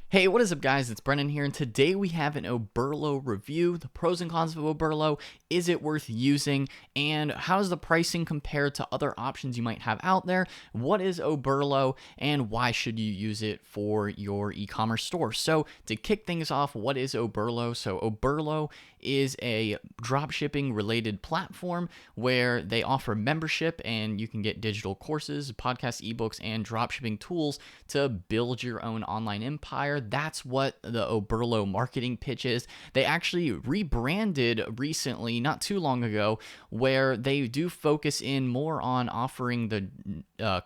Hey, what is up, guys? It's Brennan here, and today we have an Oberlo review. The pros and cons of Oberlo. Is it worth using? And how does the pricing compare to other options you might have out there? What is Oberlo, and why should you use it for your e-commerce store? So to kick things off, what is Oberlo? So Oberlo is a dropshipping related platform where they offer membership and you can get digital courses, podcasts, ebooks, and dropshipping tools to build your own online empire. That's what the Oberlo marketing pitch is. They actually rebranded recently, not too long ago, where they do focus in more on offering the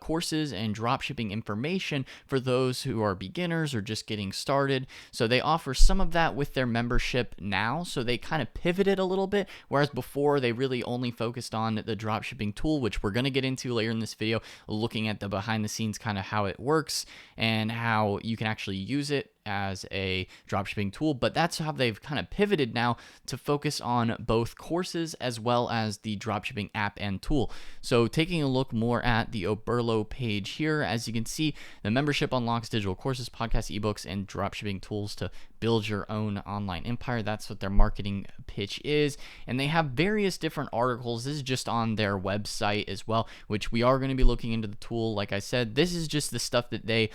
courses and dropshipping information for those who are beginners or just getting started. So they offer some of that with their membership now. So they kind of pivoted a little bit, whereas before they really only focused on the dropshipping tool, which we're going to get into later in this video, looking at the behind the scenes kind of how it works and how you can actually use it as a dropshipping tool. But that's how they've kind of pivoted now to focus on both courses as well as the dropshipping app and tool. So taking a look more at the Oberlo page here, as you can see, the membership unlocks digital courses, podcasts, ebooks, and dropshipping tools to build your own online empire. That's what their marketing pitch is. And they have various different articles. This is just on their website as well, which we are going to be looking into the tool. Like I said, this is just the stuff that they,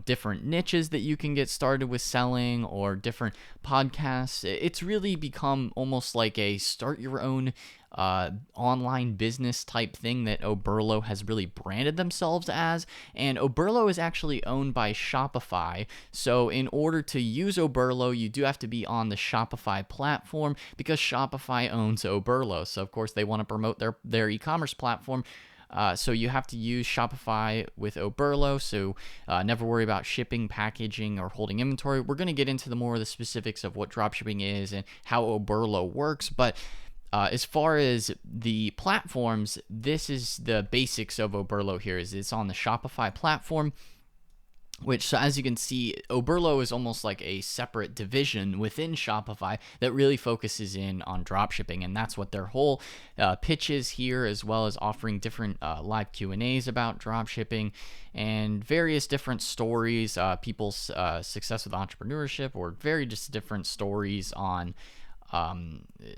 different niches that you can get started with selling, or different podcasts. It's really become almost like a start your own online business type thing that Oberlo has really branded themselves as. And Oberlo is actually owned by Shopify. So in order to use Oberlo, you do have to be on the Shopify platform because Shopify owns Oberlo. So of course they want to promote their e-commerce platform. So you have to use Shopify with Oberlo, so never worry about shipping, packaging, or holding inventory. We're going to get into the more of the specifics of what dropshipping is and how Oberlo works, but as far as the platforms, this is the basics of Oberlo here. It's on the Shopify platform, which, so as you can see, Oberlo is almost like a separate division within Shopify that really focuses in on dropshipping, and that's what their whole pitch is here, as well as offering different live Q&As about dropshipping and various different stories, people's success with entrepreneurship, or very just different stories on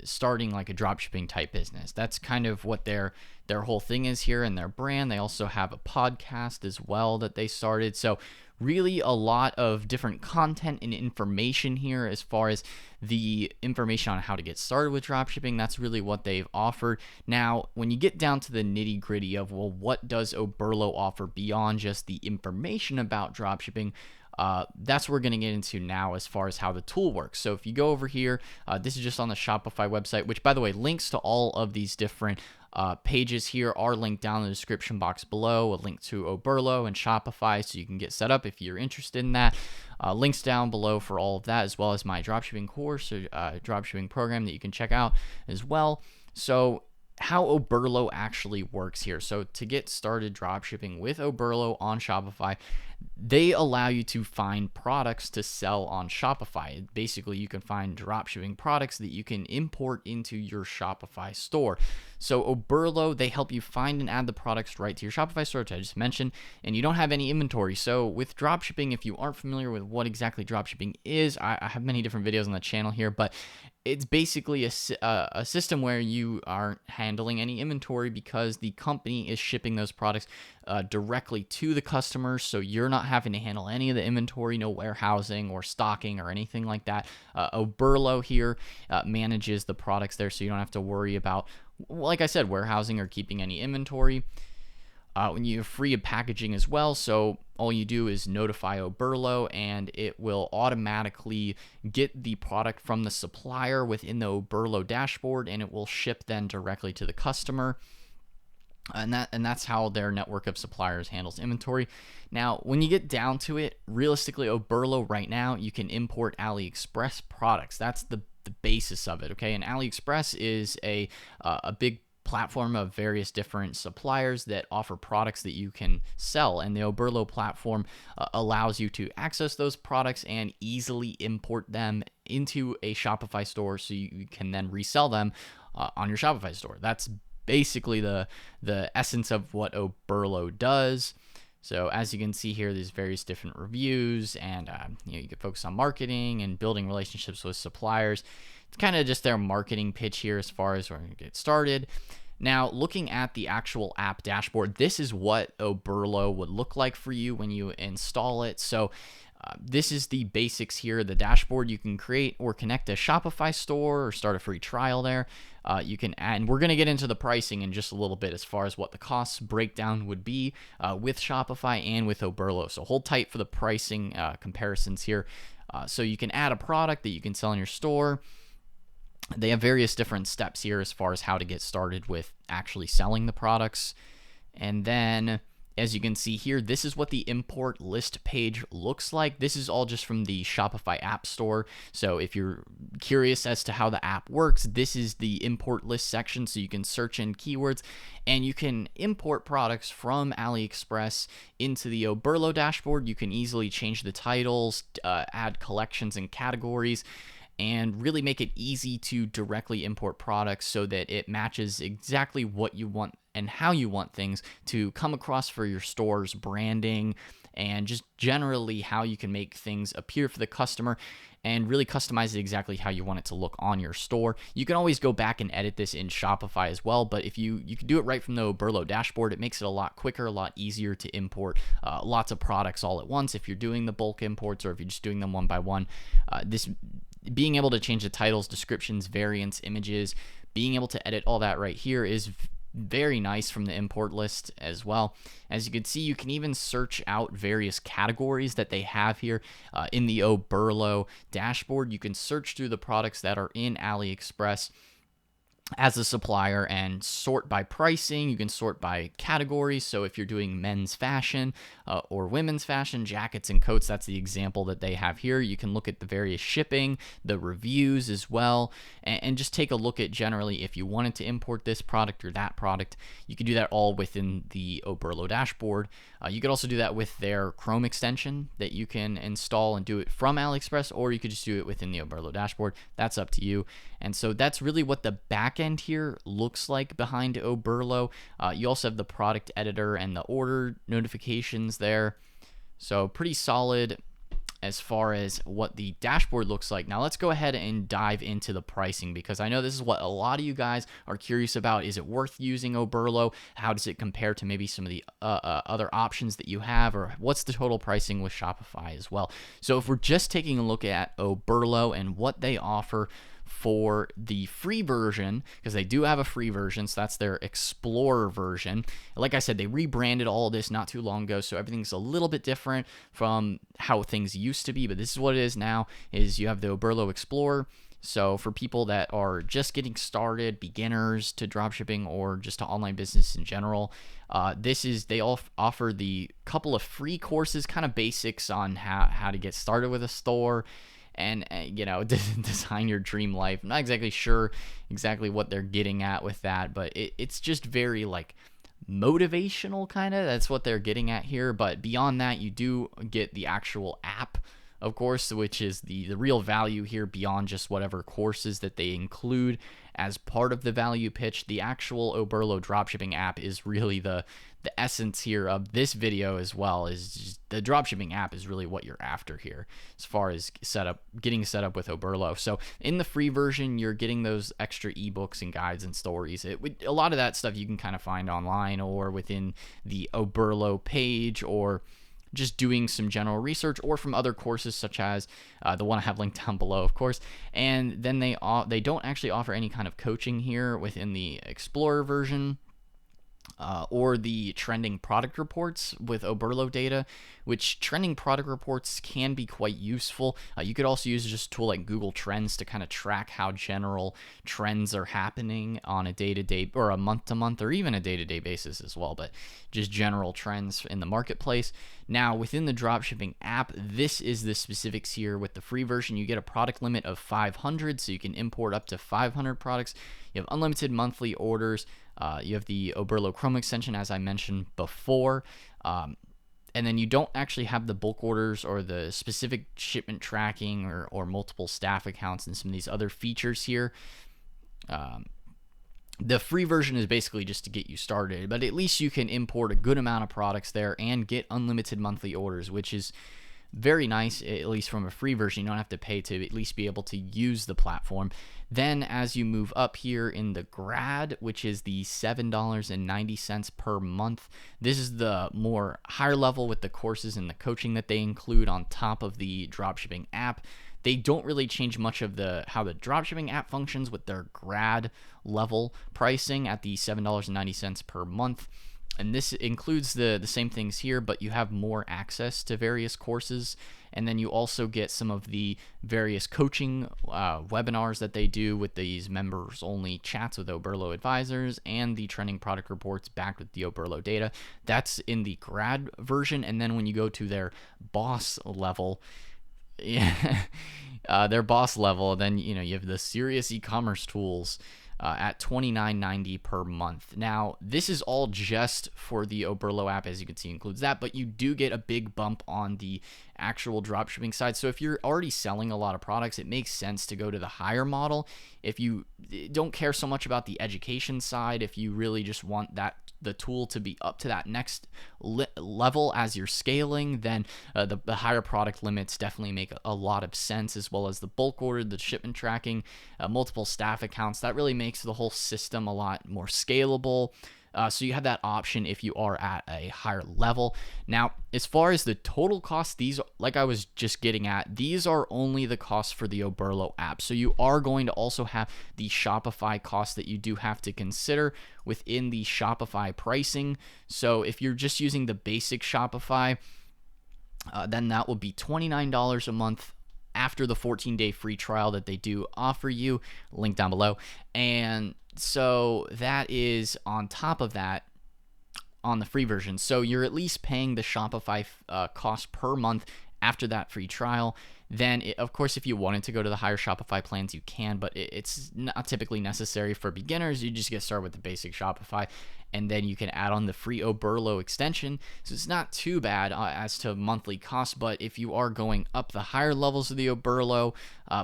starting like a dropshipping type business. That's kind of what their whole thing is here in their brand. They also have a podcast as well that they started. So really a lot of different content and information here as far as the information on how to get started with dropshipping. That's really what they've offered. Now, when you get down to the nitty gritty of, well, what does Oberlo offer beyond just the information about dropshipping? That's what we're going to get into now as far as how the tool works. So if you go over here, this is just on the Shopify website, which, by the way, links to all of these different pages here are linked down in the description box below, a link to Oberlo and Shopify so you can get set up if you're interested in that. Links down below for all of that, as well as my dropshipping course or dropshipping program that you can check out as well. So how Oberlo actually works here. So to get started dropshipping with Oberlo on Shopify, they allow you to find products to sell on Shopify. Basically, you can find dropshipping products that you can import into your Shopify store. So Oberlo, they help you find and add the products right to your Shopify store, which I just mentioned, and you don't have any inventory. So with dropshipping, if you aren't familiar with what exactly dropshipping is, I have many different videos on the channel here, but it's basically a system where you aren't handling any inventory because the company is shipping those products directly to the customers. So you're not having to handle any of the inventory, no warehousing or stocking or anything like that. Oberlo here manages the products there, so you don't have to worry about, like I said, warehousing or keeping any inventory. When you're free of packaging as well, so all you do is notify Oberlo and it will automatically get the product from the supplier within the Oberlo dashboard, and it will ship then directly to the customer. And that's how their network of suppliers handles inventory. Now, when you get down to it, realistically, Oberlo right now, you can import AliExpress products. That's the basis of it, okay? And AliExpress is a big platform of various different suppliers that offer products that you can sell, and the Oberlo platform allows you to access those products and easily import them into a Shopify store so you can then resell them on your Shopify store. That's basically the essence of what Oberlo does. So as you can see here, there's various different reviews, and you can focus on marketing and building relationships with suppliers. It's kind of just their marketing pitch here as far as we're going to get started. Now, looking at the actual app dashboard, this is what Oberlo would look like for you when you install it. So this is the basics here. The dashboard, you can create or connect a Shopify store or start a free trial there. You can add, and we're going to get into the pricing in just a little bit as far as what the cost breakdown would be with Shopify and with Oberlo. So hold tight for the pricing comparisons here. So you can add a product that you can sell in your store. They have various different steps here as far as how to get started with actually selling the products. And then, as you can see here, this is what the import list page looks like. This is all just from the Shopify App Store. So if you're curious as to how the app works, this is the import list section. So you can search in keywords and you can import products from AliExpress into the Oberlo dashboard. You can easily change the titles, add collections and categories, and really make it easy to directly import products so that it matches exactly what you want and how you want things to come across for your store's branding, and just generally how you can make things appear for the customer and really customize it exactly how you want it to look on your store. You can always go back and edit this in Shopify as well, but if you can do it right from the Oberlo dashboard, it makes it a lot quicker, a lot easier to import lots of products all at once if you're doing the bulk imports or if you're just doing them one by one. This being able to change the titles, descriptions, variants, images, being able to edit all that right here is very nice from the import list as well. As you can see, you can even search out various categories that they have here in the Oberlo dashboard. You can search through the products that are in AliExpress as a supplier and sort by pricing. You can sort by categories. So if you're doing men's fashion or women's fashion, jackets and coats, that's the example that they have here. You can look at the various shipping, the reviews as well, and just take a look at generally if you wanted to import this product or that product. You can do that all within the Oberlo dashboard. You could also do that with their Chrome extension that you can install and do it from AliExpress, or you could just do it within the Oberlo dashboard. That's up to you. And so that's really what the back end here looks like behind Oberlo. You also have the product editor and the order notifications there. So pretty solid as far as what the dashboard looks like. Now let's go ahead and dive into the pricing, because I know this is what a lot of you guys are curious about. Is it worth using Oberlo? How does it compare to maybe some of the other options that you have, or what's the total pricing with Shopify as well? So if we're just taking a look at Oberlo and what they offer for the free version, because they do have a free version, so that's their Explorer version. Like I said, they rebranded all of this not too long ago, so everything's a little bit different from how things used to be, but this is what it is now. Is you have the Oberlo Explorer. So for people that are just getting started, beginners to dropshipping or just to online business in general, they all offer the couple of free courses, kind of basics on how to get started with a store and design your dream life. I'm not exactly sure exactly what they're getting at with that, but it's just very like motivational kind of. That's what they're getting at here. But beyond that, you do get the actual app, of course, which is the real value here beyond just whatever courses that they include as part of the value pitch. The actual Oberlo dropshipping app is really the essence here of this video as well. Is just the dropshipping app is really what you're after here as far as getting set up with Oberlo. So in the free version, you're getting those extra ebooks and guides and stories. A lot of that stuff you can kind of find online or within the Oberlo page, or just doing some general research, or from other courses such as the one I have linked down below, of course. And then they don't actually offer any kind of coaching here within the Explorer version. Or the trending product reports with Oberlo data, which trending product reports can be quite useful. You could also use just a tool like Google Trends to kind of track how general trends are happening on a day-to-day or a month-to-month or even a day-to-day basis as well, but just general trends in the marketplace. Now, within the dropshipping app, this is the specifics here. With the free version, you get a product limit of 500, so you can import up to 500 products. You have unlimited monthly orders. You have the Oberlo Chrome extension, as I mentioned before. And then you don't actually have the bulk orders or the specific shipment tracking or multiple staff accounts and some of these other features here. The free version is basically just to get you started, but at least you can import a good amount of products there and get unlimited monthly orders, which is very nice, at least from a free version. You don't have to pay to at least be able to use the platform. Then as you move up here in the grad, which is the $7.90 per month, this is the more higher level with the courses and the coaching that they include on top of the dropshipping app. They don't really change much of how the dropshipping app functions with their grad level pricing at the $7.90 per month. And this includes the same things here, but you have more access to various courses. And then you also get some of the various coaching webinars that they do with these members-only chats with Oberlo advisors and the trending product reports backed with the Oberlo data. That's in the grad version. And then when you go to their boss level, their boss level, then you have the serious e-commerce tools at $29.90 per month. Now, this is all just for the Oberlo app, as you can see, includes that, but you do get a big bump on the actual dropshipping side. So if you're already selling a lot of products, it makes sense to go to the higher model. If you don't care so much about the education side, if you really just want the tool to be up to that next level as you're scaling, then the higher product limits definitely make a lot of sense, as well as the bulk order, the shipment tracking, multiple staff accounts. That really makes the whole system a lot more scalable. So you have that option if you are at a higher level. Now, as far as the total cost, these, like I was just getting at, these are only the costs for the Oberlo app. So you are going to also have the Shopify costs that you do have to consider within the Shopify pricing. So if you're just using the basic Shopify, then that will be $29 a month after the 14-day free trial that they do offer you, link down below. And so that is on top of that on the free version. So you're at least paying the Shopify cost per month after that free trial. Then, of course, if you wanted to go to the higher Shopify plans, you can, but it's not typically necessary for beginners. You just get started with the basic Shopify, and then you can add on the free Oberlo extension. So it's not too bad as to monthly cost, but if you are going up the higher levels of the Oberlo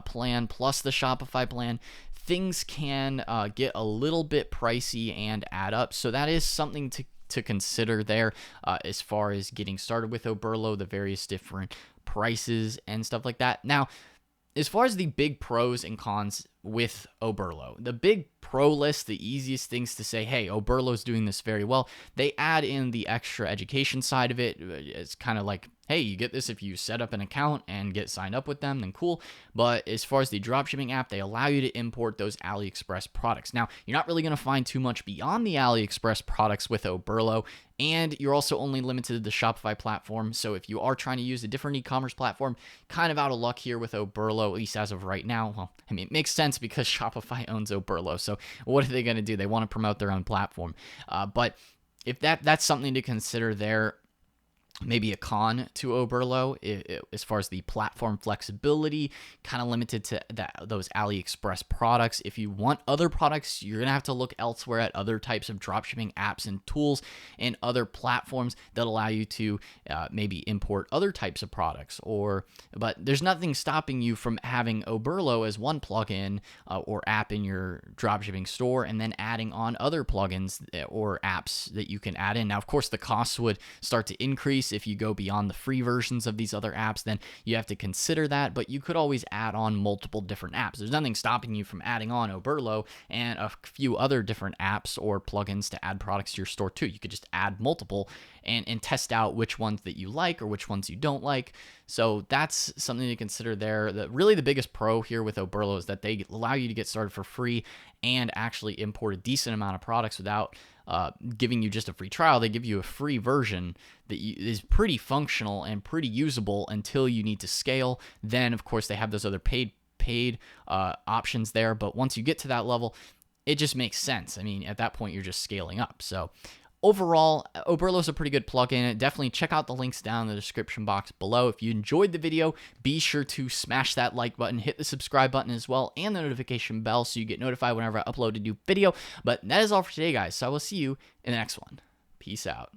plan plus the Shopify plan, things can get a little bit pricey and add up. So that is something to consider there as far as getting started with Oberlo, the various different prices and stuff like that. Now, as far as the big pros and cons with Oberlo, the big pro list, the easiest things to say, hey, Oberlo's doing this very well. They add in the extra education side of it. It's kind of like, hey, you get this if you set up an account and get signed up with them, then cool. But as far as the dropshipping app, they allow you to import those AliExpress products. Now, you're not really going to find too much beyond the AliExpress products with Oberlo, and you're also only limited to the Shopify platform. So if you are trying to use a different e-commerce platform, kind of out of luck here with Oberlo, at least as of right now. Well, I mean, it makes sense because Shopify owns Oberlo. So what are they going to do? They want to promote their own platform. But if that's something to consider there, maybe a con to Oberlo as far as the platform flexibility, kind of limited to those AliExpress products. If you want other products, you're going to have to look elsewhere at other types of dropshipping apps and tools and other platforms that allow you to maybe import other types of products. But there's nothing stopping you from having Oberlo as one plugin or app in your dropshipping store, and then adding on other plugins or apps that you can add in. Now, of course, the costs would start to increase if you go beyond the free versions of these other apps. Then you have to consider that, but you could always add on multiple different apps. There's nothing stopping you from adding on Oberlo and a few other different apps or plugins to add products to your store too. You could just add multiple and test out which ones that you like or which ones you don't like. So that's something to consider there. Really the biggest pro here with Oberlo is that they allow you to get started for free and actually import a decent amount of products without giving you just a free trial. They give you a free version that is pretty functional and pretty usable until you need to scale. Then, of course, they have those other paid options there. But once you get to that level, it just makes sense. I mean, at that point, you're just scaling up. So overall, Oberlo is a pretty good plugin. Definitely check out the links down in the description box below. If you enjoyed the video, be sure to smash that like button, hit the subscribe button as well, and the notification bell so you get notified whenever I upload a new video. But that is all for today, guys. So I will see you in the next one. Peace out.